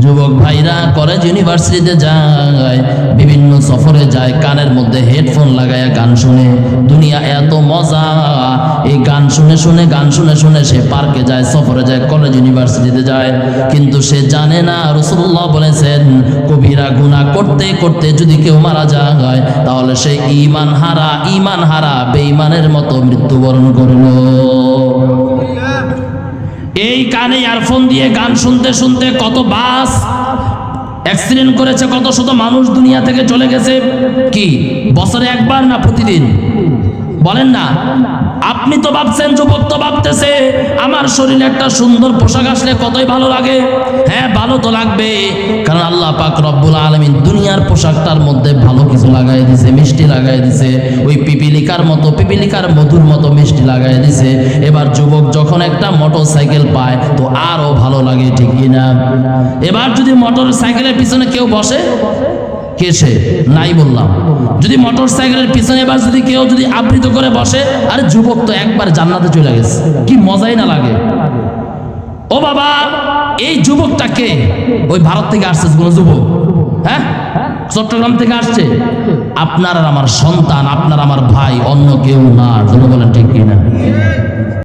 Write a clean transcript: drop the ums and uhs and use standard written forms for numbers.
যুবক ভাইরা কলেজ ইউনিভার্সিটিতে যায়, বিভিন্ন সফরে যায়, কানের মধ্যে হেডফোন লাগায়া গান শুনে। দুনিয়া এত মজা, এই গান শুনে শুনে সে পার্কে যায়, সফরে যায়, কলেজ ইউনিভার্সিটিতে যায়, কিন্তু সে জানে না রাসূলুল্লাহ বলেছেন কবিরা গুনাহ করতে করতে যদি কেউ মারা যায় তাহলে সে ঈমান হারা বেঈমানের মতো মৃত্যুবরণ করলো। এই কানে ইয়ারফোন দিয়ে গান শুনতে শুনতে কত বাস অ্যাক্সিডেন্ট করেছে, কত শত মানুষ দুনিয়া থেকে চলে গেছে। কি বছরে একবার না প্রতিদিন? বলেন না। আপনি তো ভাবছেন, যুবক তো ভাবতেছে আমার শরীরে একটা সুন্দর পোশাক আসলে কতই ভালো লাগে। হ্যাঁ, ভালো তো লাগবে, কারণ আল্লাহ পাক রব্বুল আলামিন দুনিয়ার পোশাকটার মধ্যে ভালো কিছু লাগাই দিছে, মিষ্টি লাগাই দিছে, ওই পিপিলিকার মধুর মতো মিষ্টি লাগাই দিছে। এবার যুবক যখন একটা মোটর সাইকেল পায় তো আরো ভালো লাগে, ঠিক কিনা? এবার যদি মোটর সাইকেলের পিছনে কেউ বসে, কে সে? নাই বললাম। যদি মোটর সাইকেলের পিছনে এবার যদি কেউ যদি আবৃত করে বসে, আরে যুবক তো একবার জান্নাতে চলে গেছে, কি মজাই না লাগে। ও বাবা, এই যুবকটা কে? ওই ভারত থেকে আসছে কোন যুবক, হ্যাঁ, চট্টগ্রাম থেকে আসছে। আপনার আর আমার সন্তান, আপনার আমার ভাই, অন্য কেউ না। বলেন ঠিক কিনা?